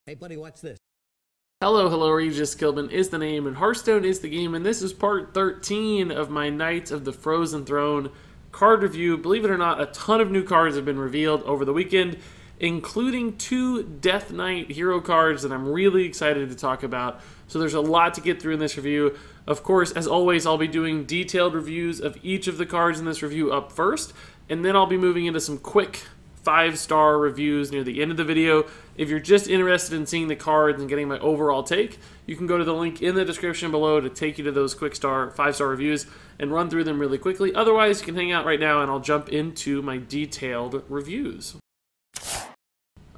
Hey buddy, watch this. Hello, Regis Kilbin is the name, and Hearthstone is the game, and this is part 13 of my Knights of the Frozen Throne card review. Believe it or not, a ton of new cards have been revealed over the weekend, including 2 Death Knight hero cards that I'm really excited to talk about. So there's a lot to get through in this review. Of course, as always, I'll be doing detailed reviews of each of the cards in this review up first, and then I'll be moving into some quick 5-star reviews near the end of the video. If you're just interested in seeing the cards and getting my overall take, you can go to the link in the description below to take you to those quick 5-star reviews and run through them really quickly. Otherwise, you can hang out right now and I'll jump into my detailed reviews.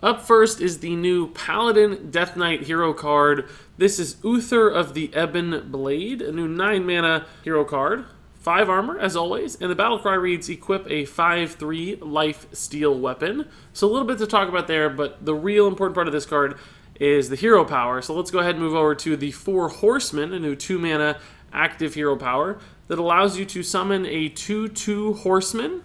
Up first is the new Paladin Death Knight hero card. This is Uther of the Ebon Blade, a new 9-mana hero card. 5 armor, as always, and the battle cry reads, equip a 5/3 life steal weapon. So a little bit to talk about there, but the real important part of this card is the hero power. So let's go ahead and move over to the 4 Horsemen, a new 2-mana active hero power that allows you to summon a 2/2 Horseman.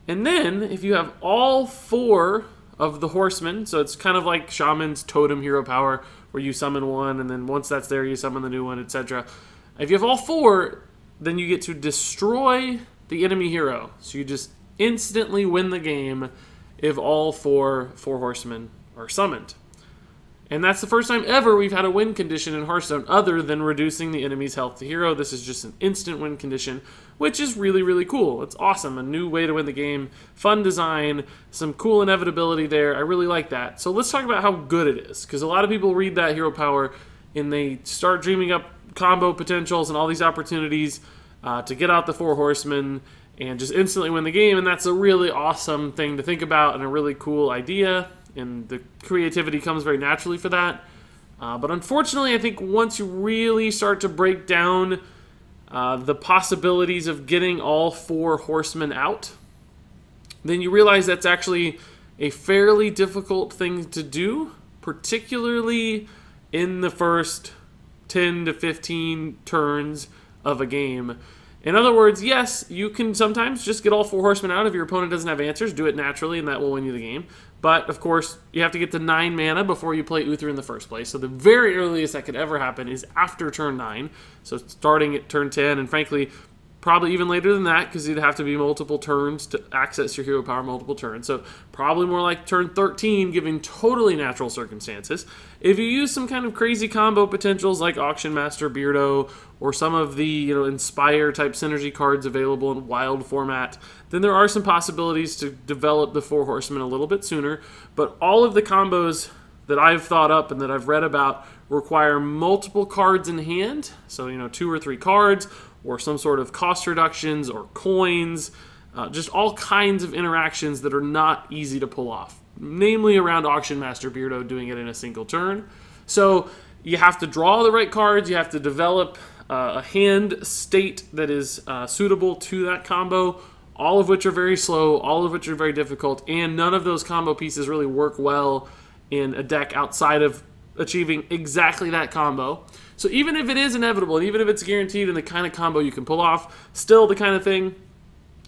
And then, if you have all 4 of the Horsemen, so it's kind of like Shaman's Totem hero power, where you summon one, and then once that's there, you summon the new one, etc. If you have all 4, then you get to destroy the enemy hero. So you just instantly win the game if all 4 Horsemen are summoned. And that's the first time ever we've had a win condition in Hearthstone other than reducing the enemy's health to hero. This is just an instant win condition, which is really, really cool. It's awesome. A new way to win the game. Fun design. Some cool inevitability there. I really like that. So let's talk about how good it is, because a lot of people read that hero power and they start dreaming up combo potentials and all these opportunities to get out the 4 Horsemen and just instantly win the game, and that's a really awesome thing to think about and a really cool idea, and the creativity comes very naturally for that. But unfortunately, I think once you really start to break down the possibilities of getting all 4 Horsemen out, then you realize that's actually a fairly difficult thing to do, particularly in the first 10 to 15 turns of a game. In other words, yes, you can sometimes just get all 4 Horsemen out if your opponent doesn't have answers. Do it naturally, and that will win you the game. But, of course, you have to get to 9 mana before you play Uther in the first place. So the very earliest that could ever happen is after turn 9. So starting at turn 10, and frankly, probably even later than that, because you'd have to be multiple turns to access your hero power multiple turns. So probably more like turn 13, given totally natural circumstances. If you use some kind of crazy combo potentials like Auction Master Beardo, or some of the Inspire type synergy cards available in wild format, then there are some possibilities to develop the 4 Horsemen a little bit sooner. But all of the combos that I've thought up and that I've read about require multiple cards in hand. So 2 or 3 cards, or some sort of cost reductions or coins, just all kinds of interactions that are not easy to pull off, namely around Auction Master Beardo doing it in a single turn. So you have to draw the right cards, you have to develop a hand state that is suitable to that combo, all of which are very slow, all of which are very difficult, and none of those combo pieces really work well in a deck outside of achieving exactly that combo. So even if it is inevitable, and even if it's guaranteed in the kind of combo you can pull off, still the kind of thing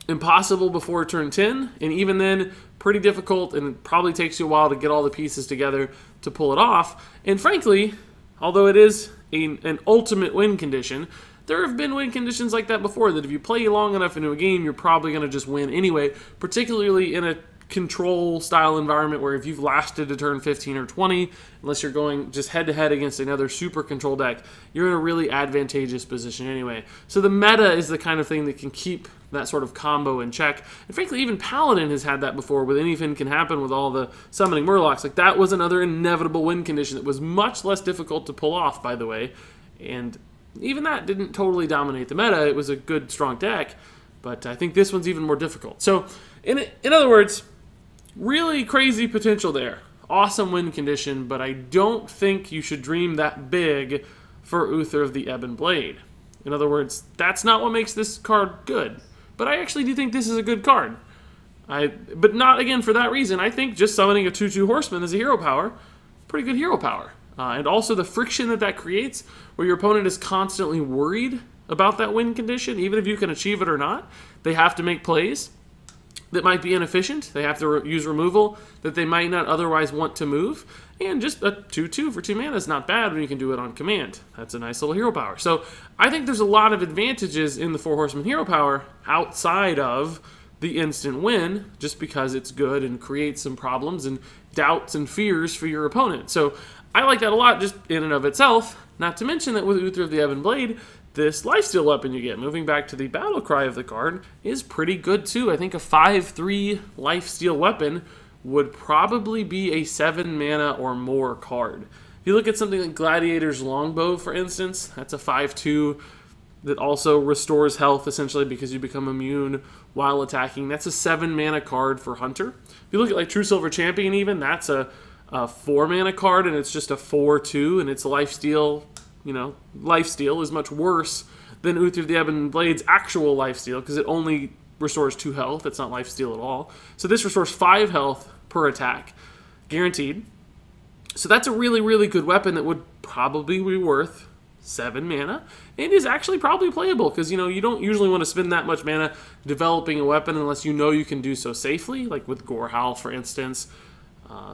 impossible before turn 10, and even then pretty difficult, and it probably takes you a while to get all the pieces together to pull it off. And frankly, although it is an ultimate win condition, there have been win conditions like that before, that if you play long enough into a game, you're probably going to just win anyway, particularly in a control style environment where if you've lasted to turn 15 or 20, unless you're going just head to head against another super control deck, you're in a really advantageous position anyway. So the meta is the kind of thing that can keep that sort of combo in check. And frankly, even Paladin has had that before with Anything Can Happen with all the summoning Murlocs. Like, that was another inevitable win condition that was much less difficult to pull off, by the way. And even that didn't totally dominate the meta. It was a good, strong deck. But I think this one's even more difficult. So, in other words, really crazy potential there. Awesome win condition, but I don't think you should dream that big for Uther of the Ebon Blade. In other words, that's not what makes this card good. But I actually do think this is a good card. But not, again, for that reason. I think just summoning a 2/2 Horseman as a hero power, pretty good hero power. And also the friction that creates, where your opponent is constantly worried about that win condition, even if you can achieve it or not. They have to make plays. that might be inefficient. They have to use removal that they might not otherwise want to move. And just a 2/2 for 2 mana is not bad when you can do it on command. That's a nice little hero power. So I think there's a lot of advantages in the 4 Horsemen hero power outside of the instant win, just because it's good and creates some problems and doubts and fears for your opponent. So I like that a lot just in and of itself. Not to mention that with Uther of the Ebon Blade, this lifesteal weapon you get, moving back to the battle cry of the card, is pretty good too. I think a 5/3 lifesteal weapon would probably be a 7 mana or more card. If you look at something like Gladiator's Longbow, for instance, that's a 5/2 that also restores health essentially because you become immune while attacking. That's a 7 mana card for Hunter. If you look at like True Silver Champion even, that's a 4 mana card and it's just a 4/2 and its lifesteal, you know, lifesteal is much worse than Uther of the Ebon Blade's actual lifesteal because it only restores 2 health. It's not lifesteal at all. So this restores 5 health per attack, guaranteed. So that's a really, really good weapon that would probably be worth 7 mana and is actually probably playable because, you know, you don't usually want to spend that much mana developing a weapon unless you know you can do so safely, like with Gorehowl, for instance.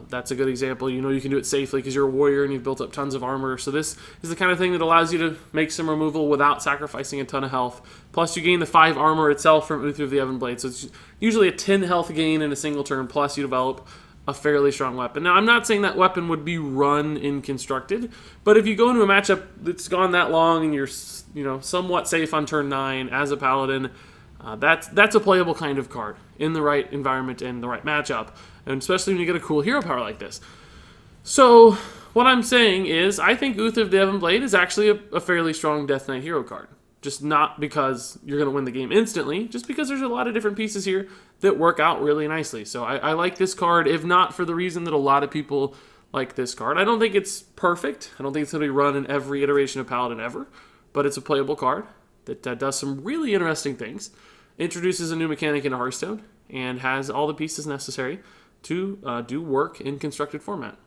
That's a good example. You know you can do it safely because you're a warrior and you've built up tons of armor. So this is the kind of thing that allows you to make some removal without sacrificing a ton of health. Plus you gain the 5 armor itself from Uther of the Ebon Blade. So it's usually a 10 health gain in a single turn, plus you develop a fairly strong weapon. Now I'm not saying that weapon would be run in Constructed, but if you go into a matchup that's gone that long and you're, you know, somewhat safe on turn 9 as a Paladin, that's a playable kind of card in the right environment and the right matchup, and especially when you get a cool hero power like this. So what I'm saying is I think Uther of the Ebon Blade is actually a fairly strong Death Knight hero card. Just not because you're going to win the game instantly, just because there's a lot of different pieces here that work out really nicely. So I like this card, if not for the reason that a lot of people like this card. I don't think it's perfect. I don't think it's going to be run in every iteration of Paladin ever, but it's a playable card that does some really interesting things. Introduces a new mechanic into Hearthstone and has all the pieces necessary to do work in Constructed format.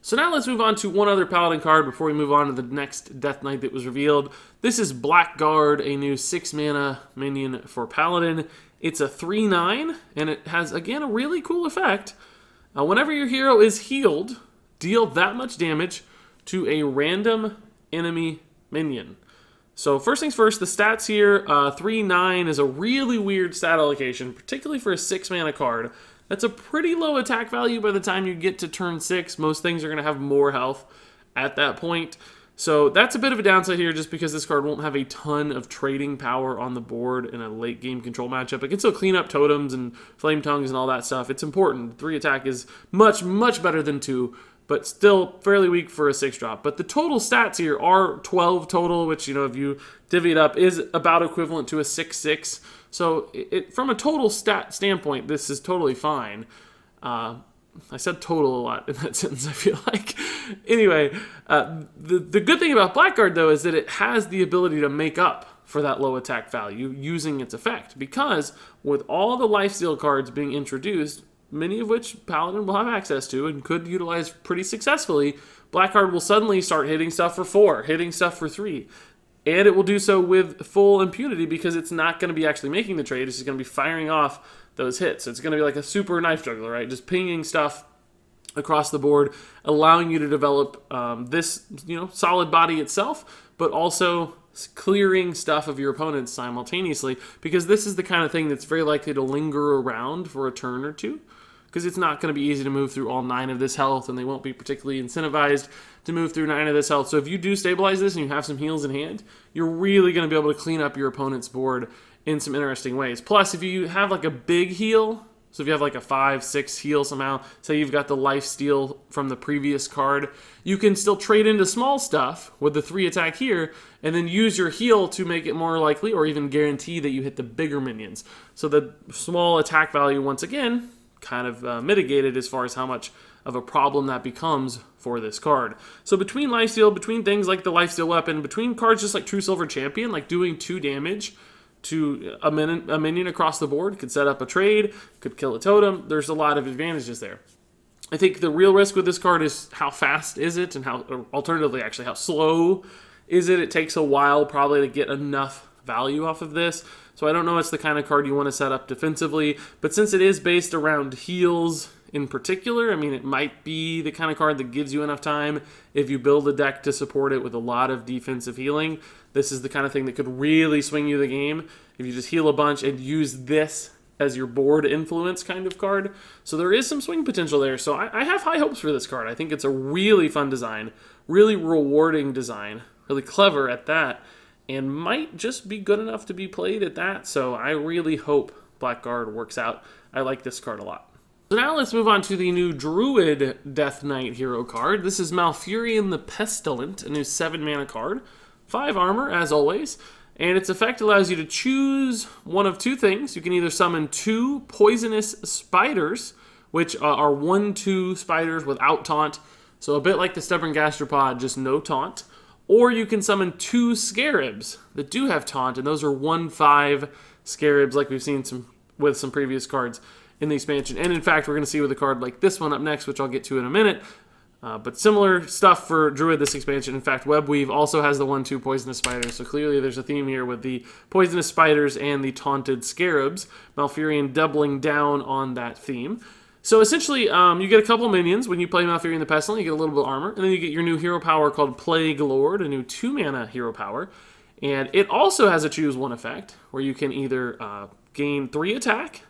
So now let's move on to one other Paladin card before we move on to the next Death Knight that was revealed. This is Blackguard, a new 6 mana minion for Paladin. It's a 3/9, and it has, again, a really cool effect. Whenever your hero is healed, deal that much damage to a random enemy minion. So first things first, the stats here, 3/9 is a really weird stat allocation, particularly for a 6 mana card. That's a pretty low attack value by the time you get to turn 6. Most things are going to have more health at that point. So that's a bit of a downside here just because this card won't have a ton of trading power on the board in a late game control matchup. It can still clean up totems and flame tongues and all that stuff. It's important. 3 attack is much, much better than 2. But still fairly weak for a 6-drop. But the total stats here are 12 total, which, you know, if you divvy it up, is about equivalent to a 6/6. So from a total stat standpoint, this is totally fine. I said total a lot in that sentence, I feel like. Anyway, the good thing about Blackguard, though, is that it has the ability to make up for that low attack value using its effect. Because with all the lifesteal cards being introduced, many of which Paladin will have access to and could utilize pretty successfully, Blackguard will suddenly start hitting stuff for 4, hitting stuff for 3. And it will do so with full impunity because it's not going to be actually making the trade. It's just going to be firing off those hits. So it's going to be like a super knife juggler, right? Just pinging stuff across the board, allowing you to develop this, you know, solid body itself, but also clearing stuff of your opponents simultaneously, because this is the kind of thing that's very likely to linger around for a turn or two, because it's not going to be easy to move through all 9 of this health, and they won't be particularly incentivized to move through 9 of this health. So if you do stabilize this and you have some heals in hand, you're really going to be able to clean up your opponent's board in some interesting ways. Plus, if you have like a big heal, so if you have like a 5-6 heal somehow, say you've got the lifesteal from the previous card, you can still trade into small stuff with the 3 attack here, and then use your heal to make it more likely or even guarantee that you hit the bigger minions. So the small attack value, once again, kind of mitigated as far as how much of a problem that becomes for this card. So between lifesteal, between things like the lifesteal weapon, between cards just like True Silver Champion, like doing 2 damage to a minion across the board, could set up a trade, could kill a totem, there's a lot of advantages there. I think the real risk with this card is how fast is it, and how, or alternatively actually, how slow is it? It takes a while probably to get enough value off of this. So I don't know it's the kind of card you want to set up defensively, but since it is based around heals in particular, I mean, it might be the kind of card that gives you enough time if you build a deck to support it with a lot of defensive healing. This is the kind of thing that could really swing you the game if you just heal a bunch and use this as your board influence kind of card. So there is some swing potential there. So I have high hopes for this card. I think it's a really fun design, really rewarding design, really clever at that, and might just be good enough to be played at that. So I really hope Blackguard works out. I like this card a lot. So now let's move on to the new Druid Death Knight hero card. This is Malfurion the Pestilent, a new 7-mana card. 5 armor, as always. And its effect allows you to choose one of 2 things. You can either summon 2 poisonous spiders, which are 1/2 spiders without taunt. So a bit like the Stubborn Gastropod, just no taunt. Or you can summon 2 scarabs that do have taunt, and those are 1/5 scarabs like we've seen with some previous cards in the expansion. And in fact, we're going to see with a card like this one up next, which I'll get to in a minute. But similar stuff for Druid this expansion. In fact, Webweave also has the 1/2 poisonous spiders, so clearly there's a theme here with the poisonous spiders and the taunted scarabs. Malfurion doubling down on that theme. So essentially, you get a couple minions when you play Malfurion the Pestilent. You get a little bit of armor, and then you get your new hero power called Plague Lord, a new 2-mana hero power. And it also has a choose one effect, where you can either gain 3 attack,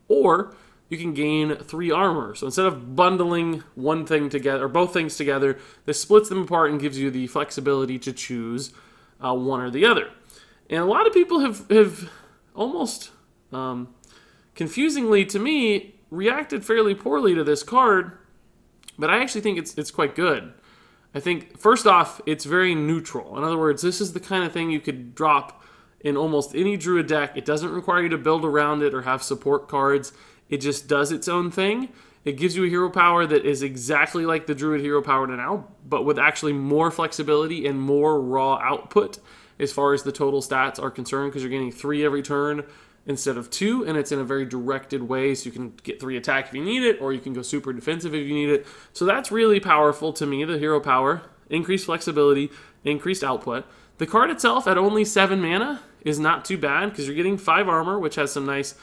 or you can gain 3 armor. So instead of bundling one thing together, or both things together, this splits them apart and gives you the flexibility to choose one or the other. And a lot of people have almost, confusingly to me, reacted fairly poorly to this card, but I actually think it's quite good. I think, first off, it's very neutral. In other words, this is the kind of thing you could drop in almost any Druid deck. It doesn't require you to build around it or have support cards. It just does its own thing. It gives you a hero power that is exactly like the Druid hero power now, but with actually more flexibility and more raw output as far as the total stats are concerned, because you're getting 3 every turn instead of 2, and it's in a very directed way, so you can get 3 attack if you need it, or you can go super defensive if you need it. So that's really powerful to me, the hero power. Increased flexibility, increased output. The card itself at only 7 mana is not too bad, because you're getting 5 armor, which has some nice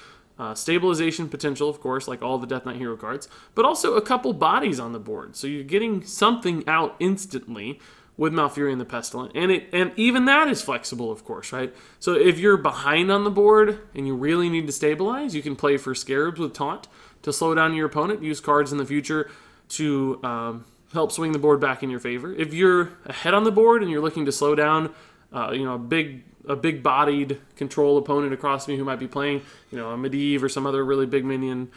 stabilization potential, of course, like all the Death Knight hero cards, but also a couple bodies on the board. So you're getting something out instantly with Malfurion the Pestilent. And even that is flexible, of course, right? So if you're behind on the board and you really need to stabilize, you can play for Scarabs with Taunt to slow down your opponent, use cards in the future to help swing the board back in your favor. If you're ahead on the board and you're looking to slow down a big-bodied control opponent across me who might be playing, a Medivh or some other really big minion,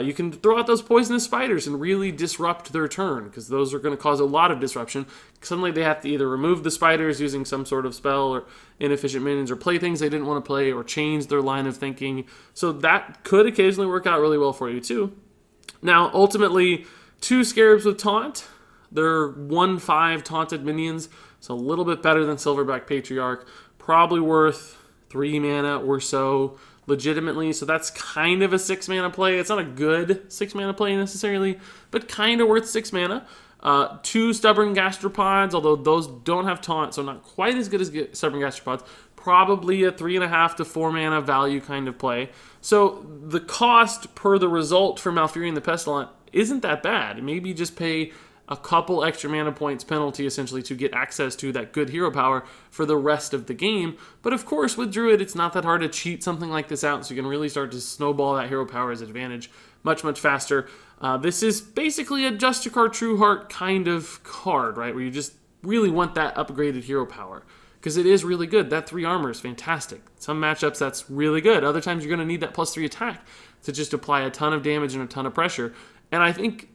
you can throw out those poisonous spiders and really disrupt their turn, because those are going to cause a lot of disruption. Suddenly they have to either remove the spiders using some sort of spell or inefficient minions, or play things they didn't want to play, or change their line of thinking. So that could occasionally work out really well for you too. Now, ultimately, 2 Scarabs with Taunt. They're 1/5 taunted minions, so a little bit better than Silverback Patriarch. Probably worth 3 mana or so, legitimately. So that's kind of a 6 mana play. It's not a good 6 mana play necessarily, but kind of worth 6 mana. 2 Stubborn Gastropods, although those don't have taunt, so not quite as good as Stubborn Gastropods. Probably a 3.5 to 4 mana value kind of play. So the cost per the result for Malfurion the Pestilent isn't that bad. Maybe just pay a couple extra mana points penalty, essentially, to get access to that good hero power for the rest of the game. But of course, with Druid, it's not that hard to cheat something like this out, so you can really start to snowball that hero power's advantage much, much faster. This is basically a Justicar True Heart kind of card, right, where you just really want that upgraded hero power, because it is really good. That 3 armor is fantastic. Some matchups, that's really good. Other times, you're going to need that +3 attack to just apply a ton of damage and a ton of pressure. And I think,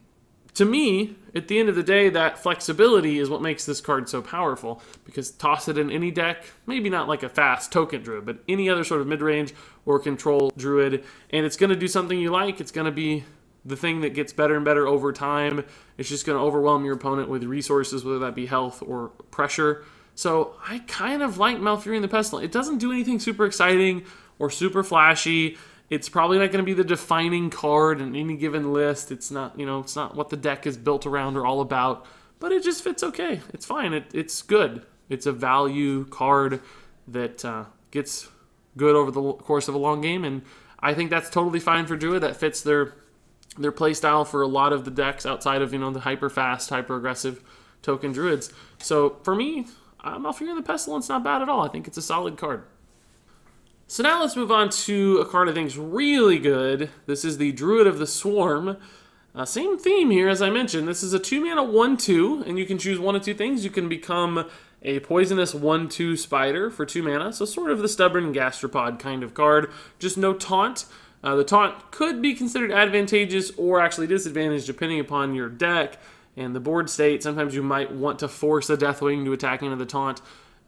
to me, at the end of the day, that flexibility is what makes this card so powerful, because toss it in any deck, maybe not like a fast token Druid, but any other sort of mid-range or control Druid, and it's going to do something you like. It's going to be the thing that gets better and better over time. It's just going to overwhelm your opponent with resources, whether that be health or pressure. So I kind of like Malfurion the Pestilent. It doesn't do anything super exciting or super flashy. It's probably not going to be the defining card in any given list. It's not, it's not what the deck is built around or all about, but it just fits okay. It's fine. It's good. It's a value card that gets good over the course of a long game, and I think that's totally fine for Druid. That fits their play style for a lot of the decks outside of, the hyper fast, hyper aggressive token Druids. So for me, Malfurion the Pestilent's not bad at all. I think it's a solid card. So now let's move on to a card I think is really good. This is the Druid of the Swarm. Same theme here as I mentioned. This is a 2-mana 1/2, and you can choose one of two things. You can become a poisonous 1/2 spider for 2 mana, so sort of the stubborn gastropod kind of card, just no taunt. The taunt could be considered advantageous or actually disadvantaged depending upon your deck and the board state. Sometimes you might want to force a Deathwing to attack into the taunt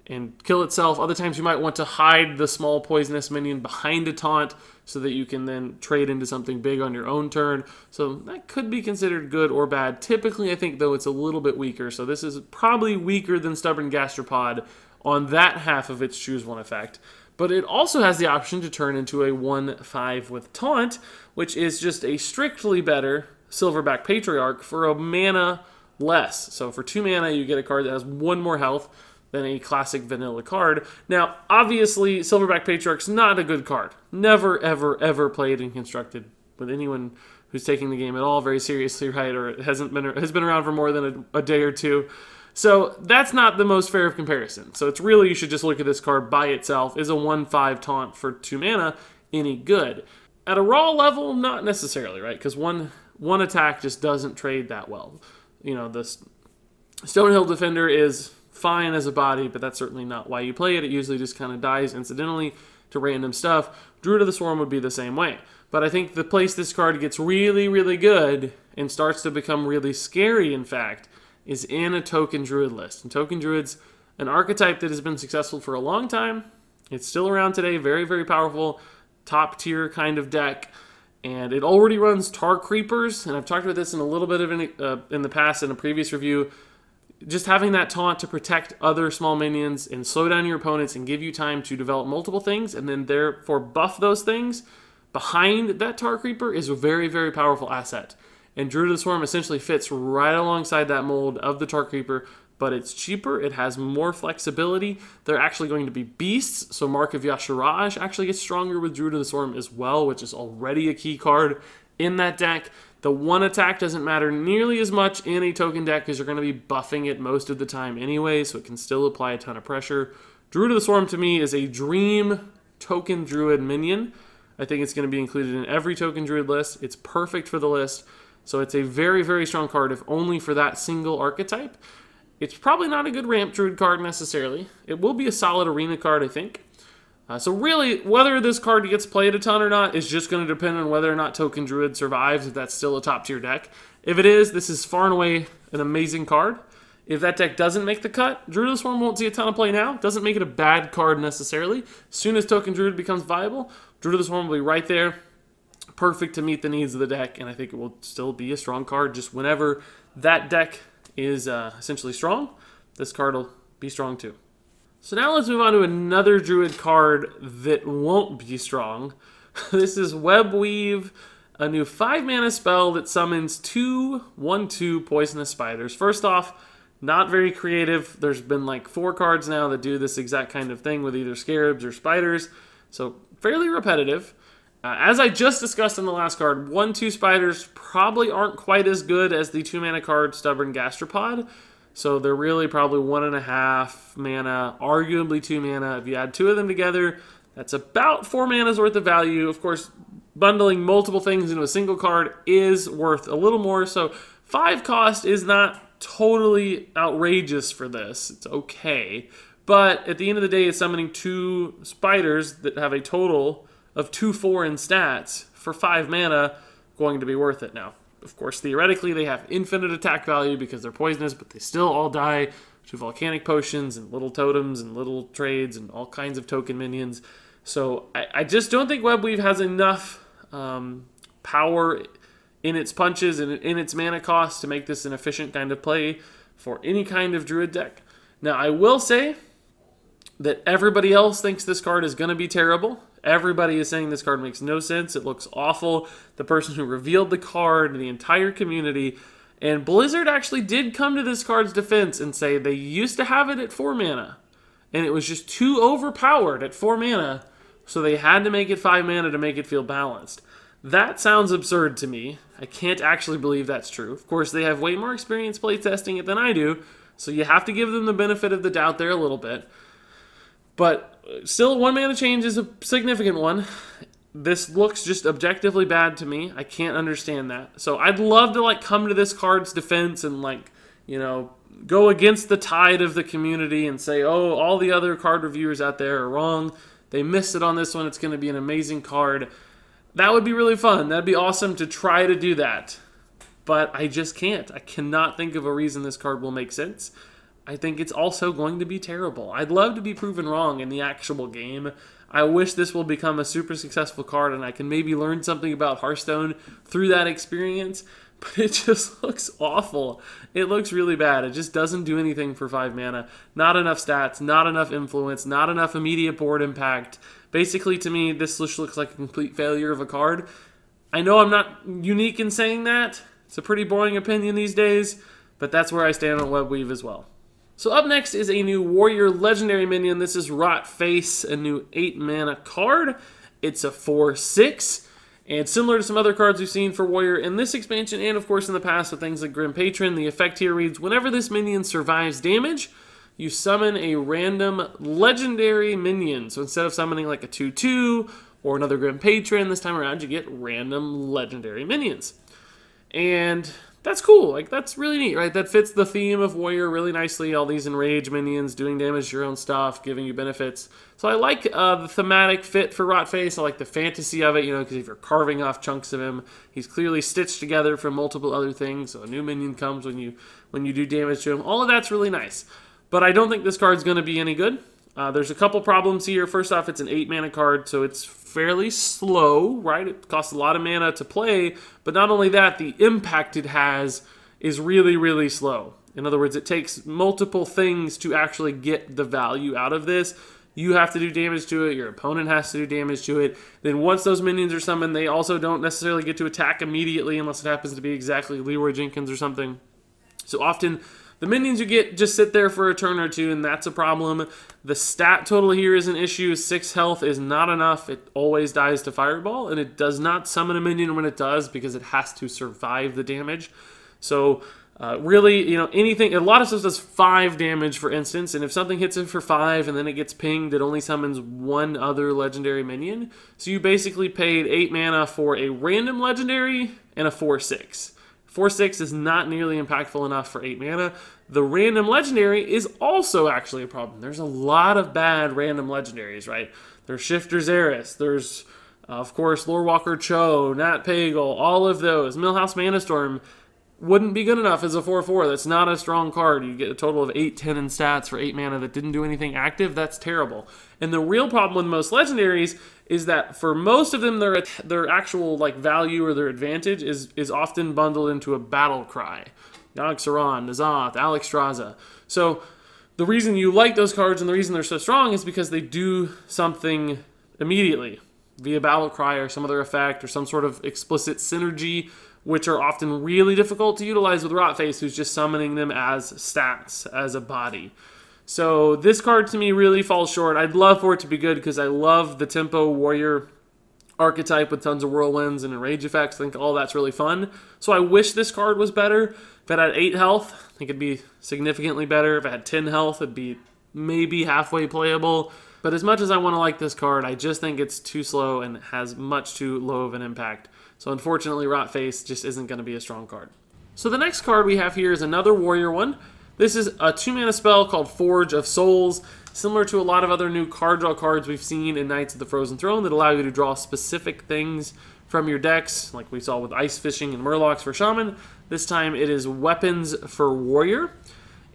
and kill itself. Other times you might want to hide the small poisonous minion behind a taunt so that you can then trade into something big on your own turn. So that could be considered good or bad. Typically, I think, though, it's a little bit weaker. So this is probably weaker than Stubborn Gastropod on that half of its Choose One effect. But it also has the option to turn into a 1/5 with Taunt, which is just a strictly better Silverback Patriarch for a mana less. So for 2 mana, you get a card that has 1 more health than a classic vanilla card. Now, obviously, Silverback Patriarch's not a good card. Never, ever, ever played and constructed with anyone who's taking the game at all very seriously, right? Or has been around for more than a day or two. So that's not the most fair of comparison. So it's really, you should just look at this card by itself. Is a 1/5 taunt for 2 mana any good? At a raw level, not necessarily, right? Because one attack just doesn't trade that well. The Stonehill Defender is fine as a body, but that's certainly not why you play it. It usually just kind of dies incidentally to random stuff. Druid of the Swarm would be the same way. But I think the place this card gets really, really good and starts to become really scary, in fact, is in a token Druid list. And token Druid's an archetype that has been successful for a long time. It's still around today, very, very powerful, top tier kind of deck. And it already runs Tar Creepers, and I've talked about this in a little bit of in the past in a previous review. Just having that taunt to protect other small minions and slow down your opponents and give you time to develop multiple things and then therefore buff those things behind that Tar Creeper is a very, very powerful asset. And Druid of the Swarm essentially fits right alongside that mold of the Tar Creeper, but it's cheaper, it has more flexibility. They're actually going to be beasts, so Mark of Yashiraj actually gets stronger with Druid of the Swarm as well, which is already a key card in that deck. The one attack doesn't matter nearly as much in a token deck because you're going to be buffing it most of the time anyway, so it can still apply a ton of pressure. Druid of the Swarm to me is a dream token Druid minion. I think it's going to be included in every token Druid list. It's perfect for the list, so it's a very, very strong card if only for that single archetype. It's probably not a good ramp Druid card necessarily. It will be a solid arena card, I think. So really, whether this card gets played a ton or not is just going to depend on whether or not Token Druid survives, if that's still a top tier deck. If it is, this is far and away an amazing card. If that deck doesn't make the cut, Druid of the Swarm won't see a ton of play now. Doesn't make it a bad card necessarily. As soon as Token Druid becomes viable, Druid of the Swarm will be right there, perfect to meet the needs of the deck, and I think it will still be a strong card. Just whenever that deck is essentially strong, this card will be strong too. So now let's move on to another Druid card that won't be strong. This is Webweave, a new 5-mana spell that summons 2 1/2 poisonous spiders. First off, not very creative. There's been like 4 cards now that do this exact kind of thing with either scarabs or spiders, so fairly repetitive. As I just discussed in the last card, 1/2 spiders probably aren't quite as good as the 2-mana card Stubborn Gastropod. So they're really probably 1.5 mana, arguably 2 mana. If you add 2 of them together, that's about 4 mana's worth of value. Of course, bundling multiple things into a single card is worth a little more. So 5 cost is not totally outrageous for this. It's okay. But at the end of the day, it's summoning 2 spiders that have a total of 2/4 in stats for 5 mana, going to be worth it now. Of course, theoretically, they have infinite attack value because they're poisonous, but they still all die to volcanic potions and little totems and little trades and all kinds of token minions. So I just don't think Webweave has enough power in its punches and in its mana cost to make this an efficient kind of play for any kind of Druid deck. Now, I will say that everybody else thinks this card is going to be terrible. Everybody is saying this card makes no sense. It looks awful. The person who revealed the card, the entire community, and Blizzard actually did come to this card's defense and say they used to have it at 4 mana, and it was just too overpowered at 4 mana so they had to make it 5 mana to make it feel balanced. That sounds absurd to me. I can't actually believe that's true. Of course, they have way more experience playtesting it than I do, so you have to give them the benefit of the doubt there a little bit. But still, 1 mana change is a significant one. This looks just objectively bad to me. I can't understand that. So I'd love to like come to this card's defense and like, you know, go against the tide of the community and say, oh, all the other card reviewers out there are wrong. They missed it on this one. It's going to be an amazing card. That would be really fun. That'd be awesome to try to do that. But I just can't. I cannot think of a reason this card will make sense. I think it's also going to be terrible. I'd love to be proven wrong in the actual game. I wish this will become a super successful card and I can maybe learn something about Hearthstone through that experience, but it just looks awful. It looks really bad. It just doesn't do anything for 5 mana. Not enough stats, not enough influence, not enough immediate board impact. Basically, to me, this just looks like a complete failure of a card. I know I'm not unique in saying that. It's a pretty boring opinion these days, but that's where I stand on Webweave as well. So up next is a new Warrior Legendary minion. This is Rotface, a new 8 mana card. It's a 4/6, and similar to some other cards we've seen for Warrior in this expansion, and of course in the past with things like Grim Patron, the effect here reads, whenever this minion survives damage, you summon a random legendary minion. So instead of summoning like a 2/2 or another Grim Patron, this time around you get random legendary minions. And that's cool. Like, that's really neat, right? That fits the theme of Warrior really nicely. All these enraged minions doing damage to your own stuff, giving you benefits. So I like the thematic fit for Rotface. I like the fantasy of it, you know, because if you're carving off chunks of him, he's clearly stitched together from multiple other things. So a new minion comes when you do damage to him. All of that's really nice. But I don't think this card's going to be any good. There's a couple problems here. First off, it's an 8 mana card, so it's fairly slow, right? It costs a lot of mana to play, but not only that, the impact it has is really, really slow. In other words, it takes multiple things to actually get the value out of this. You have to do damage to it, your opponent has to do damage to it. Then once those minions are summoned, they also don't necessarily get to attack immediately unless it happens to be exactly Leroy Jenkins or something. So often, the minions you get just sit there for a turn or two, and that's a problem. The stat total here is an issue. 6 health is not enough. It always dies to Fireball, and it does not summon a minion when it does because it has to survive the damage. So really, you know, anything, a lot of stuff does 5 damage, for instance, and if something hits it for 5 and then it gets pinged, it only summons 1 other legendary minion. So you basically paid 8 mana for a random legendary and a 4/6. 4/6 is not nearly impactful enough for 8 mana. The random legendary is also actually a problem. There's a lot of bad random legendaries, right? There's Shifter Xeris, there's, of course, Lorewalker Cho, Nat Pagal, all of those. Millhouse Manastorm wouldn't be good enough as a 4/4. That's not a strong card. You get a total of 8/10 in stats for 8 mana that didn't do anything active. That's terrible. And the real problem with most legendaries is that for most of them, their actual like value or their advantage is often bundled into a battle cry. Yogg Saron, N'Zoth, Alexstrasza. So the reason you like those cards and the reason they're so strong is because they do something immediately via battle cry or some other effect or some sort of explicit synergy, which are often really difficult to utilize with Rotface, who's just summoning them as stats, as a body. So this card to me really falls short. I'd love for it to be good because I love the tempo warrior archetype with tons of whirlwinds and enrage effects. I think all that's really fun. So I wish this card was better. If it had 8 health, I think it'd be significantly better. If it had 10 health, it'd be maybe halfway playable. But as much as I want to like this card, I just think it's too slow and has much too low of an impact. So unfortunately, Rotface just isn't going to be a strong card. So the next card we have here is another warrior one. This is a 2-mana spell called Forge of Souls, similar to a lot of other new card draw cards we've seen in Knights of the Frozen Throne that allow you to draw specific things from your decks, like we saw with Ice Fishing and Murlocs for Shaman. This time it is Weapons for Warrior.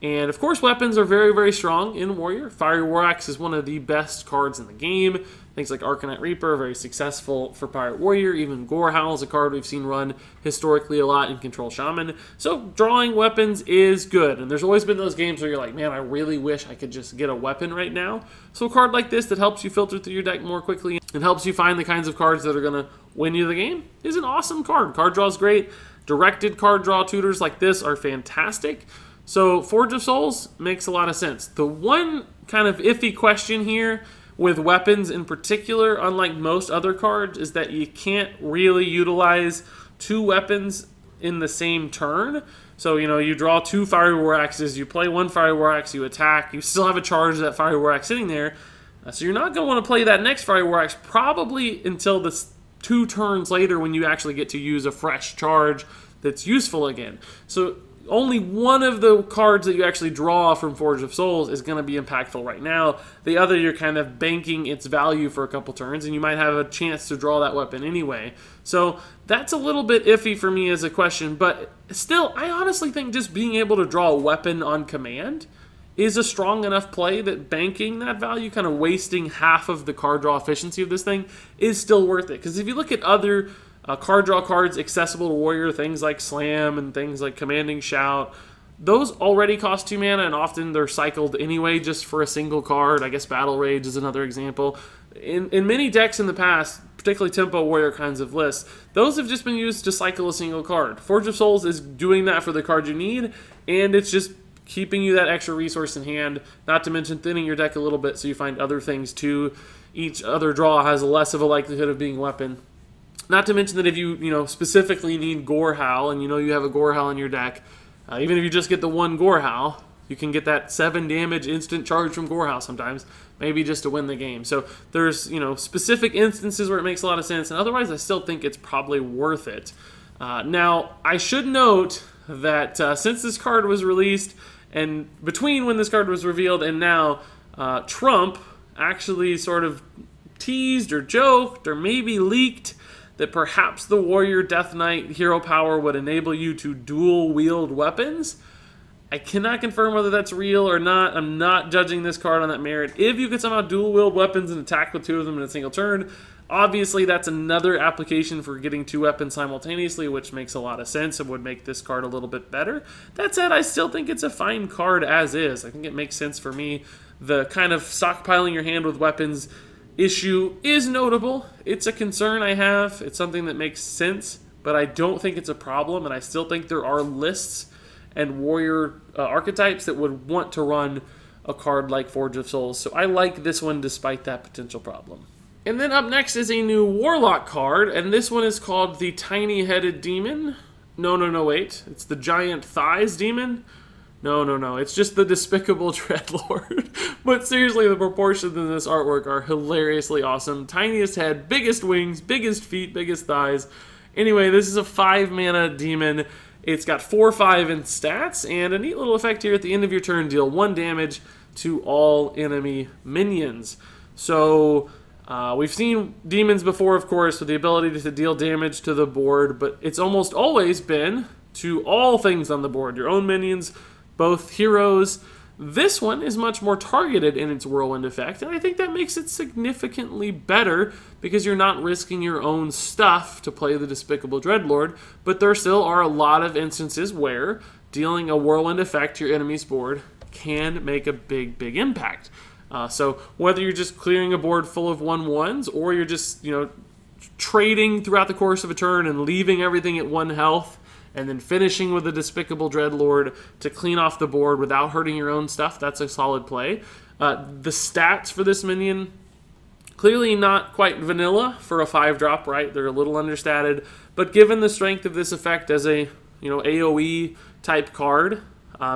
And of course, weapons are very, very strong in Warrior. Fiery War Axe is one of the best cards in the game. Things like Arcanite Reaper are very successful for Pirate Warrior. Even Gorehowl is a card we've seen run historically a lot in Control Shaman. So drawing weapons is good. And there's always been those games where you're like, man, I really wish I could just get a weapon right now. So a card like this that helps you filter through your deck more quickly and helps you find the kinds of cards that are going to win you the game is an awesome card. Card draw is great. Directed card draw tutors like this are fantastic. So Forge of Souls makes a lot of sense. The one kind of iffy question here with weapons in particular, unlike most other cards, is that you can't really utilize two weapons in the same turn. So, you know, you draw two Fiery War Axes, you play one Fiery War Axe, you attack, you still have a charge of that Fiery War Axe sitting there. So you're not going to want to play that next Fiery War Axe probably until the 2 turns later when you actually get to use a fresh charge that's useful again. So only one of the cards that you actually draw from Forge of Souls is going to be impactful right now. The other, you're kind of banking its value for a couple turns, and you might have a chance to draw that weapon anyway. So that's a little bit iffy for me as a question, but still, I honestly think just being able to draw a weapon on command is a strong enough play that banking that value, kind of wasting half of the card draw efficiency of this thing, is still worth it. Because if you look at other card draw cards accessible to Warrior, things like Slam and things like Commanding Shout, those already cost 2 mana, and often they're cycled anyway just for a single card. I guess Battle Rage is another example. In many decks in the past, particularly Tempo Warrior kinds of lists, those have just been used to cycle a single card. Forge of Souls is doing that for the card you need, and it's just keeping you that extra resource in hand, not to mention thinning your deck a little bit so you find other things too. Each other draw has less of a likelihood of being a weapon. Not to mention that if you specifically need Gorehowl and you have a Gorehowl in your deck, even if you just get the one Gorehowl, you can get that 7 damage instant charge from Gorehowl sometimes, maybe just to win the game. So there's specific instances where it makes a lot of sense, and otherwise I still think it's probably worth it. Now, I should note that since this card was released, and between when this card was revealed and now, Trump actually sort of teased or joked or maybe leaked that perhaps the Warrior Death Knight hero power would enable you to dual wield weapons. I cannot confirm whether that's real or not. I'm not judging this card on that merit. If you could somehow dual wield weapons and attack with 2 of them in a single turn, obviously that's another application for getting 2 weapons simultaneously, which makes a lot of sense and would make this card a little bit better. That said, I still think it's a fine card as is. I think it makes sense for me. The kind of stockpiling your hand with weapons issue is notable. It's a concern I have. It's something that makes sense, but I don't think it's a problem, and I still think there are lists and warrior archetypes that would want to run a card like Forge of Souls. So I like this one despite that potential problem. And then up next is a new Warlock card, and this one is called the Tiny-Headed Demon. No, wait. It's the Giant Thighs Demon. No. It's just the Despicable Dreadlord. But seriously, the proportions in this artwork are hilariously awesome. Tiniest head, biggest wings, biggest feet, biggest thighs. Anyway, this is a 5-mana demon. It's got 4/5 in stats, and a neat little effect here at the end of your turn, deal 1 damage to all enemy minions. So we've seen demons before, of course, with the ability to deal damage to the board, but it's almost always been to all things on the board, your own minions, both heroes. This one is much more targeted in its whirlwind effect, and I think that makes it significantly better because you're not risking your own stuff to play the Despicable Dreadlord, but there still are a lot of instances where dealing a whirlwind effect to your enemy's board can make a big impact. So whether you're just clearing a board full of 1/1s or you're just trading throughout the course of a turn and leaving everything at 1 health, and then finishing with a Despicable Dreadlord to clean off the board without hurting your own stuff, that's a solid play. The stats for this minion, clearly not quite vanilla for a 5-drop, right? They're a little understated, but given the strength of this effect as a AoE type card,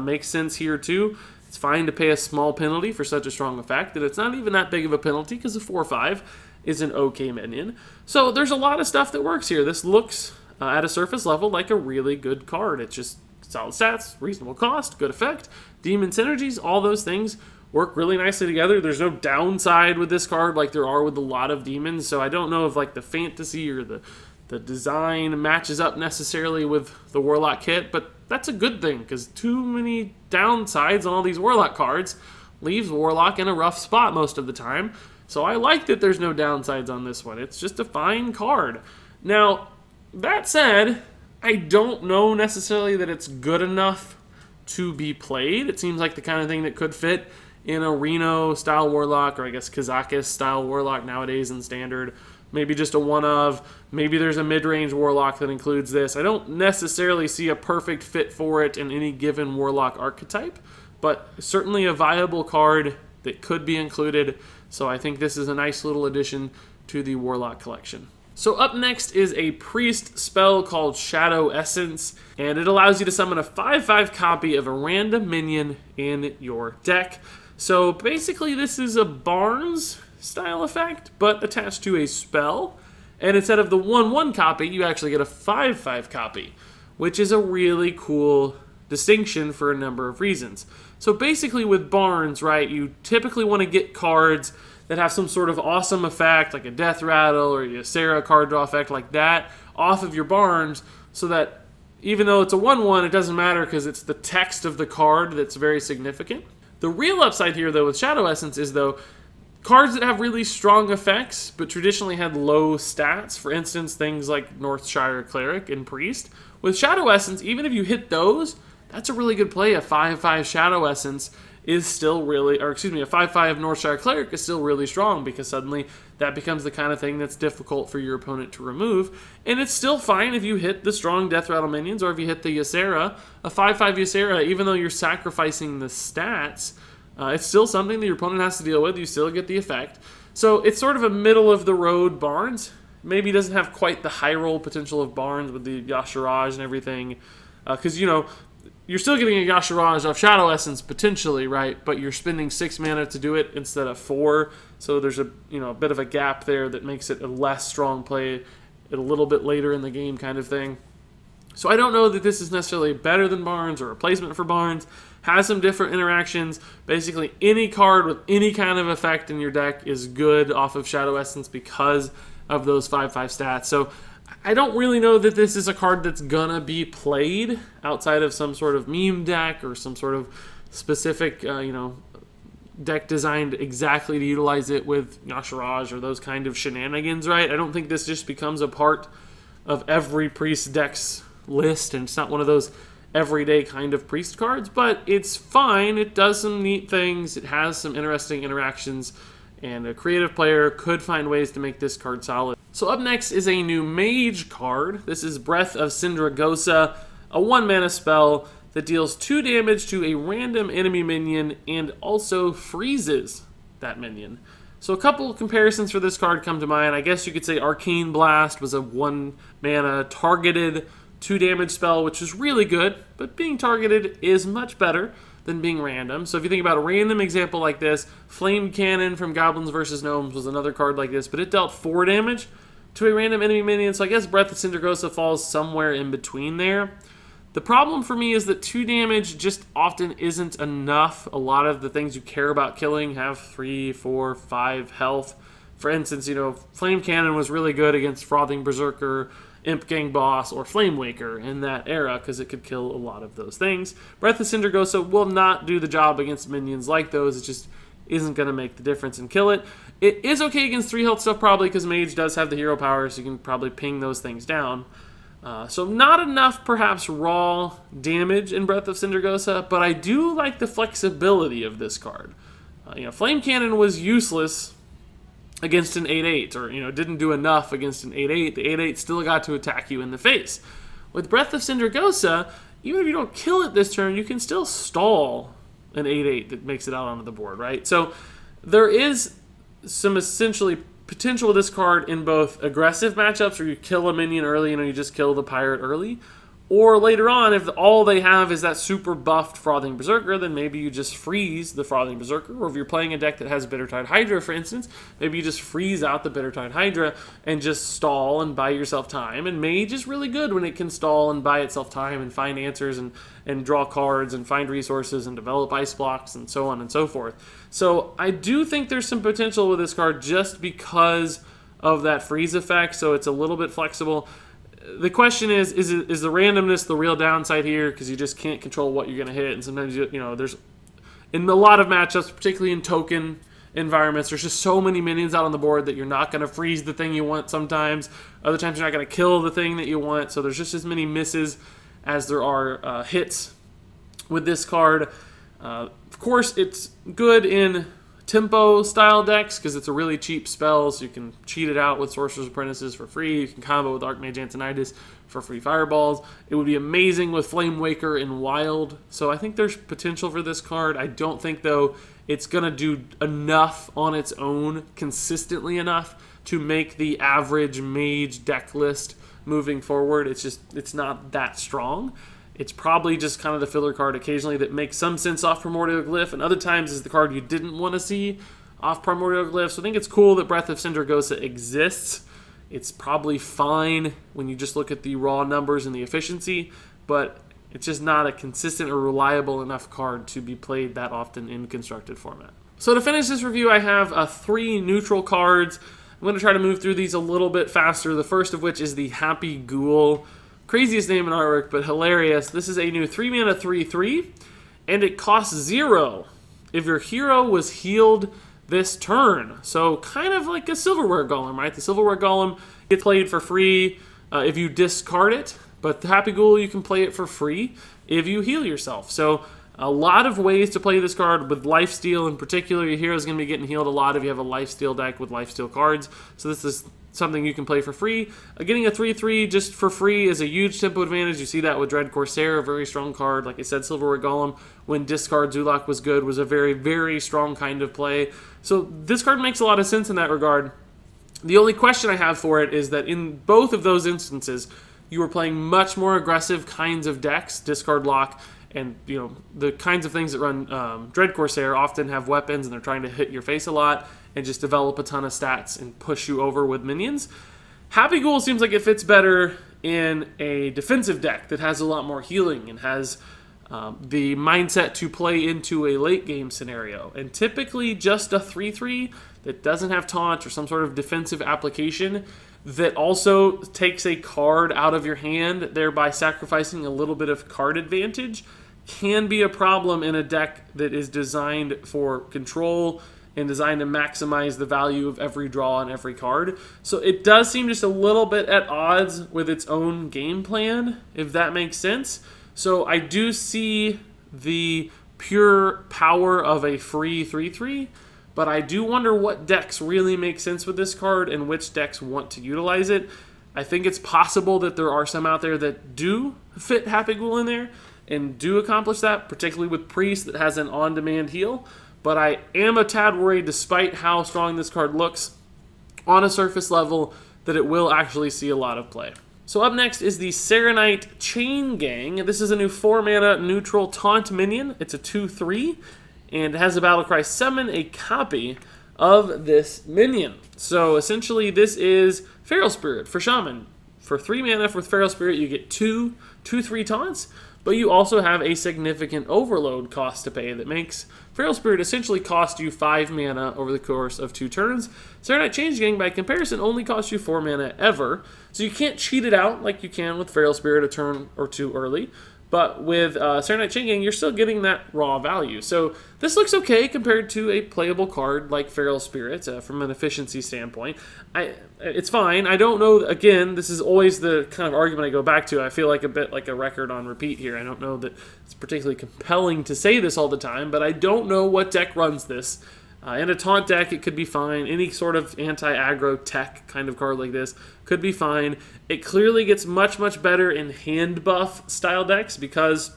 makes sense here too. It's fine to pay a small penalty for such a strong effect, and it's not even that big of a penalty because a 4/5 is an okay minion. So there's a lot of stuff that works here. This looks at a surface level like a really good card. It's just solid stats, reasonable cost, good effect, demon synergies, all those things work really nicely together. There's no downside with this card like there are with a lot of demons, so I don't know if the fantasy or the design matches up necessarily with the Warlock kit, but that's a good thing because too many downsides on all these Warlock cards leaves Warlock in a rough spot most of the time. So I like that there's no downsides on this one. It's just a fine card. Now, that said, I don't know necessarily that it's good enough to be played. It seems like the kind of thing that could fit in a Reno-style Warlock, or I guess Kazakus-style Warlock nowadays in Standard. Maybe just a one-of. Maybe there's a mid-range Warlock that includes this. I don't necessarily see a perfect fit for it in any given Warlock archetype, but certainly a viable card that could be included. So I think this is a nice little addition to the Warlock collection. So up next is a priest spell called Shadow Essence, and it allows you to summon a 5/5 copy of a random minion in your deck. So basically this is a Barnes style effect, but attached to a spell, and instead of the 1/1 copy, you actually get a 5/5 copy, which is a really cool distinction for a number of reasons. So basically with Barnes, right, you typically want to get cards that have some sort of awesome effect, like a Death Rattle or a Ysera card draw effect like that, off of your Barnes, so that even though it's a 1/1, it doesn't matter because it's the text of the card that's very significant. The real upside here, though, with Shadow Essence is, though, cards that have really strong effects but traditionally had low stats, for instance, things like Northshire Cleric and Priest, with Shadow Essence, even if you hit those, that's a really good play. A 5/5 Shadow Essence is still really, or excuse me, a 5/5 Northshire Cleric is still really strong, because suddenly that becomes the kind of thing that's difficult for your opponent to remove. And it's still fine if you hit the strong Death Rattle minions, or if you hit the Ysera. A 5/5 Ysera, even though you're sacrificing the stats, it's still something that your opponent has to deal with. You still get the effect. So it's sort of a middle-of-the-road Barnes. Maybe doesn't have quite the high roll potential of Barnes with the Yashiraj and everything. Because, you know, you're still getting a Yashiraj off Shadow Essence potentially, right? But you're spending 6 mana to do it instead of 4. So there's a a bit of a gap there that makes it a less strong play a little bit later in the game kind of thing. So I don't know that this is necessarily better than Barnes or a replacement for Barnes. Has some different interactions. Basically, any card with any kind of effect in your deck is good off of Shadow Essence because of those 5/5 stats. So I don't really know that this is a card that's gonna be played outside of some sort of meme deck or some sort of specific, deck designed exactly to utilize it with Yashiraj or those kind of shenanigans, right? I don't think this just becomes a part of every Priest deck's list, and it's not one of those everyday kind of Priest cards, but it's fine. It does some neat things. It has some interesting interactions, and a creative player could find ways to make this card solid. So up next is a new Mage card. This is Breath of Sindragosa, a 1-mana spell that deals 2 damage to a random enemy minion and also freezes that minion. So a couple of comparisons for this card come to mind. I guess you could say Arcane Blast was a 1-mana targeted 2 damage spell, which is really good, but being targeted is much better than being random. So if you think about a random example like this, Flame Cannon from Goblins vs. Gnomes was another card like this, but it dealt 4 damage to a random enemy minion, so I guess Breath of Sindragosa falls somewhere in between there. The problem for me is that 2 damage just often isn't enough. A lot of the things you care about killing have 3, 4, 5 health. For instance, Flame Cannon was really good against Frothing Berserker, Imp Gang Boss, or Flame Waker in that era because it could kill a lot of those things. Breath of Sindragosa will not do the job against minions like those. It just isn't going to make the difference and kill it. It is okay against 3 health stuff probably because Mage does have the hero power, so you can probably ping those things down. So not enough perhaps raw damage in Breath of Sindragosa, but I do like the flexibility of this card. Flame Cannon was useless against an 8/8, or didn't do enough against an 8/8. The 8/8 still got to attack you in the face. With Breath of Sindragosa, even if you don't kill it this turn, you can still stall an 8/8 that makes it out onto the board, right? So there is some essentially potential with this card in both aggressive matchups where you kill a minion early and you just kill the pirate early, or later on, if all they have is that super buffed Frothing Berserker, then maybe you just freeze the Frothing Berserker. Or if you're playing a deck that has Bittertide Hydra, for instance, maybe you just freeze out the Bittertide Hydra and just stall and buy yourself time. And Mage is really good when it can stall and buy itself time and find answers and draw cards and find resources and develop ice blocks and so on and so forth. So I do think there's some potential with this card just because of that freeze effect, so it's a little bit flexible. The question is the randomness the real downside here? Because you just can't control what you're going to hit, and sometimes there's in a lot of matchups, particularly in token environments, there's just so many minions out on the board that you're not going to freeze the thing you want sometimes. Other times you're not going to kill the thing that you want, so there's just as many misses as there are hits with this card. Of course, it's good in tempo style decks because it's a really cheap spell, so you can cheat it out with Sorcerer's Apprentices for free. You can combo with Archmage Antonidas for free fireballs. It would be amazing with Flame Waker and Wild, so I think there's potential for this card. I don't think, though, it's going to do enough on its own, consistently enough, to make the average mage deck list moving forward. It's not that strong. It's probably just kind of the filler card occasionally that makes some sense off Primordial Glyph, and other times is the card you didn't want to see off Primordial Glyph. So I think it's cool that Breath of Sindragosa exists. It's probably fine when you just look at the raw numbers and the efficiency, but it's just not a consistent or reliable enough card to be played that often in constructed format. So to finish this review, I have 3 neutral cards. I'm going to try to move through these a little bit faster, the first of which is the Happy Ghoul. Craziest name in artwork, but hilarious. This is a new 3-mana 3/3, and it costs 0 if your hero was healed this turn. So kind of like a Silverware Golem, right? The Silverware Golem gets played for free if you discard it, but the Happy Ghoul, you can play it for free if you heal yourself. So a lot of ways to play this card. With Lifesteal in particular, your hero is going to be getting healed a lot if you have a Lifesteal deck with Lifesteal cards. So this is something you can play for free. Getting a 3/3 just for free is a huge tempo advantage. You see that with Dread Corsair, a very strong card. Like I said, Silverware Golem, when discard Zulak was good, was a very, very strong kind of play. So this card makes a lot of sense in that regard. The only question I have for it is that in both of those instances, you were playing much more aggressive kinds of decks, discard lock, and the kinds of things that run Dread Corsair often have weapons and they're trying to hit your face a lot and just develop a ton of stats and push you over with minions. Happy Ghoul seems like it fits better in a defensive deck that has a lot more healing and has the mindset to play into a late game scenario. And typically just a 3/3 that doesn't have taunt or some sort of defensive application that also takes a card out of your hand, thereby sacrificing a little bit of card advantage, can be a problem in a deck that is designed for control and designed to maximize the value of every draw on every card. So it does seem just a little bit at odds with its own game plan, if that makes sense. So I do see the pure power of a free 3/3, but I do wonder what decks really make sense with this card and which decks want to utilize it. I think it's possible that there are some out there that do fit Happy Ghoul in there and do accomplish that, particularly with Priest that has an on-demand heal. But I am a tad worried, despite how strong this card looks on a surface level, that it will actually see a lot of play. So up next is the Saronite Chaingang. This is a new 4-mana neutral taunt minion. It's a 2/3, and it has a Battlecry summon a copy of this minion. So essentially this is Feral Spirit for Shaman. For 3 mana with Feral Spirit, you get 2/3 taunts, but you also have a significant overload cost to pay that makes Feral Spirit essentially cost you 5 mana over the course of 2 turns. Saronite Chaingang, by comparison, only costs you 4 mana ever, so you can't cheat it out like you can with Feral Spirit a turn or 2 early. But with Saronite Chaingang, you're still getting that raw value. So this looks okay compared to a playable card like Feral Spirit from an efficiency standpoint. It's fine. I don't know, again, this is always the kind of argument I go back to. I feel like a bit like a record on repeat here. I don't know that it's particularly compelling to say this all the time, but I don't know what deck runs this. In a taunt deck, it could be fine. Any sort of anti-aggro tech kind of card like this could be fine. It clearly gets much, much better in hand buff style decks because,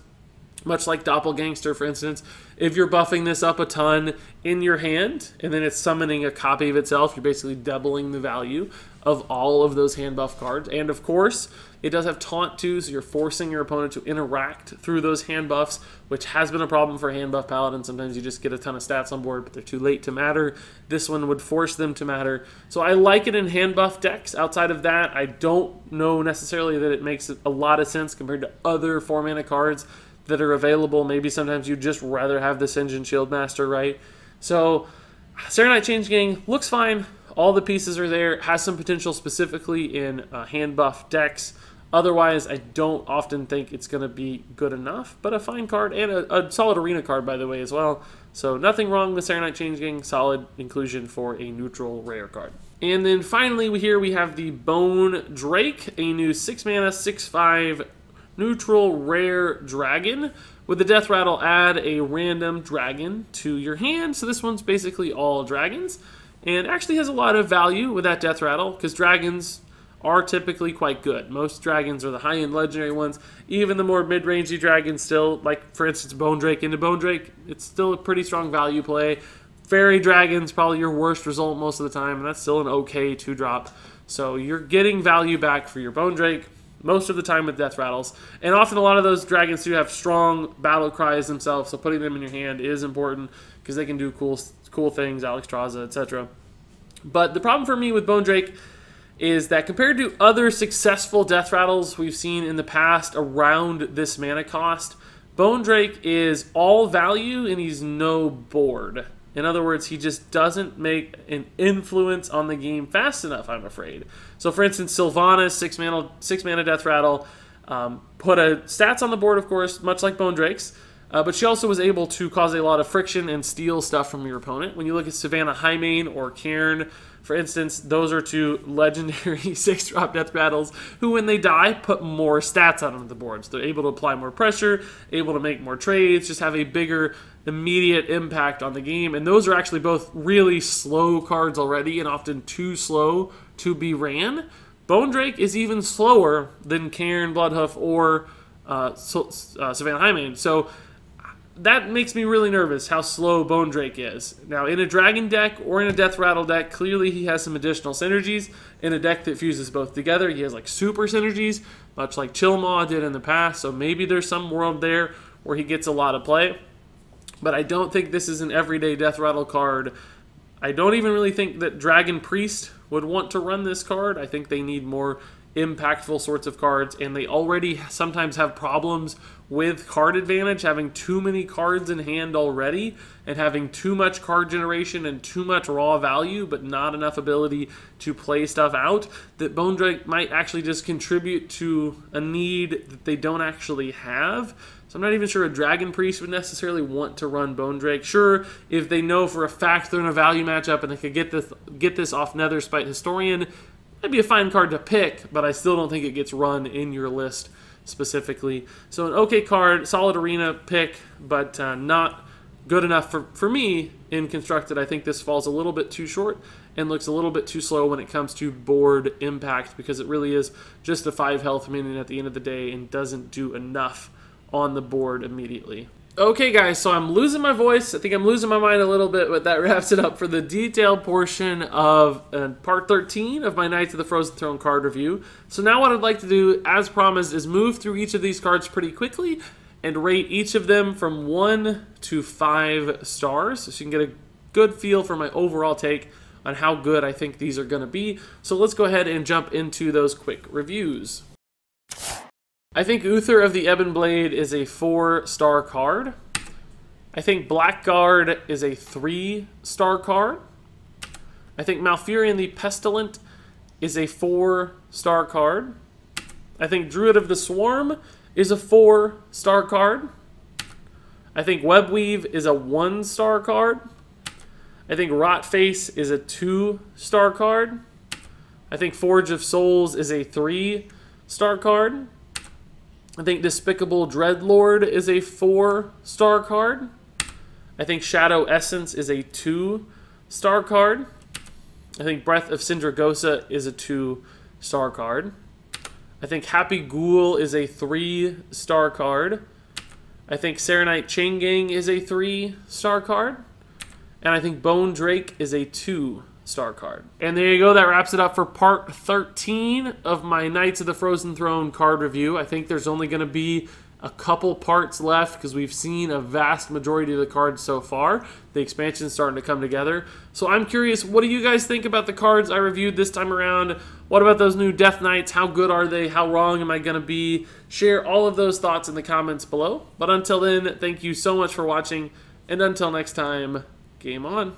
much like Doppelgangster, for instance, if you're buffing this up a ton in your hand and then it's summoning a copy of itself, you're basically doubling the value of all of those hand buff cards. And of course, it does have taunt too, so you're forcing your opponent to interact through those hand buffs, which has been a problem for hand buff paladins. Sometimes you just get a ton of stats on board, but they're too late to matter. This one would force them to matter. So I like it in hand buff decks. Outside of that, I don't know necessarily that it makes a lot of sense compared to other 4-mana cards that are available. Maybe sometimes you'd just rather have this Engine Shieldmaster, right? So Saronite Chaingang looks fine. All the pieces are there. Has some potential specifically in hand buff decks. Otherwise, I don't often think it's going to be good enough, but a fine card and a solid arena card, by the way, as well. So nothing wrong with Saronite Chaingang. Solid inclusion for a neutral rare card. And then finally, we have the Bone Drake, a new 6-mana, 6/5 neutral rare dragon With the Death Rattle, add a random dragon to your hand. So this one's basically all dragons, and actually has a lot of value with that Death Rattle, because dragons are typically quite good. Most dragons are the high-end legendary ones. Even the more mid-rangey dragons still, like for instance Bone Drake into Bone Drake, it's still a pretty strong value play. Fairy Dragon's probably your worst result most of the time, and that's still an okay 2-drop. So you're getting value back for your Bone Drake most of the time with Death Rattles. And often a lot of those dragons do have strong battle cries themselves, so putting them in your hand is important because they can do cool things, Alexstrasza, etc. But the problem for me with Bone Drake is that compared to other successful Death Rattles we've seen in the past around this mana cost, Bone Drake is all value and he's no board. In other words, he just doesn't make an influence on the game fast enough, I'm afraid. So for instance, Sylvanas, 6 mana Death Rattle, put stats on the board, of course, much like Bone Drake's, but she also was able to cause a lot of friction and steal stuff from your opponent. When you look at Savannah Highmane or Cairn, for instance, those are 2 legendary 6-drop Death Rattles who, when they die, put more stats out on the board. So they're able to apply more pressure, able to make more trades, just have a bigger immediate impact on the game. And those are actually both really slow cards already, and often too slow to be ran. Bone Drake is even slower than Cairn, Bloodhoof, or Savannah Highmane. So that makes me really nervous how slow Bone Drake is. Now, in a Dragon deck or in a Death Rattle deck, clearly he has some additional synergies. In a deck that fuses both together, he has like super synergies, much like Chillmaw did in the past. So maybe there's some world there where he gets a lot of play. But I don't think this is an everyday Death Rattle card. I don't even really think that Dragon Priest would want to run this card. I think they need more impactful sorts of cards, and they already sometimes have problems with card advantage, having too many cards in hand already, and having too much card generation and too much raw value, but not enough ability to play stuff out, that Bone Drake might actually just contribute to a need that they don't actually have. So I'm not even sure a Dragon Priest would necessarily want to run Bone Drake. Sure, if they know for a fact they're in a value matchup and they could get this off Netherspite Historian, that'd be a fine card to pick, but I still don't think it gets run in your list specifically. So an okay card, solid arena pick, but not good enough for me in Constructed. I think this falls a little bit too short and looks a little bit too slow when it comes to board impact, because it really is just a 5 health minion at the end of the day and doesn't do enough on the board immediately. Okay guys, so I'm losing my voice. I think I'm losing my mind a little bit, but that wraps it up for the detailed portion of part 13 of my Knights of the Frozen Throne card review. So now what I'd like to do, as promised, is move through each of these cards pretty quickly and rate each of them from 1 to 5 stars, so you can get a good feel for my overall take on how good I think these are going to be. So let's go ahead and jump into those quick reviews. I think Uther of the Ebon Blade is a 4-star card. I think Blackguard is a 3-star card. I think Malfurion the Pestilent is a 4-star card. I think Druid of the Swarm is a 4-star card. I think Webweave is a 1-star card. I think Rotface is a 2-star card. I think Forge of Souls is a 3-star card. I think Despicable Dreadlord is a 4-star card. I think Shadow Essence is a 2-star card. I think Breath of Sindragosa is a 2-star card. I think Happy Ghoul is a 3-star card. I think Saronite Chaingang is a 3-star card. And I think Bone Drake is a 2-star card. And there you go, that wraps it up for part 13 of my Knights of the Frozen Throne card review. I think there's only going to be a couple parts left because we've seen a vast majority of the cards so far. The expansion's starting to come together. So I'm curious, what do you guys think about the cards I reviewed this time around? What about those new Death Knights? How good are they? How wrong am I going to be? Share all of those thoughts in the comments below. But until then, thank you so much for watching, and until next time, game on.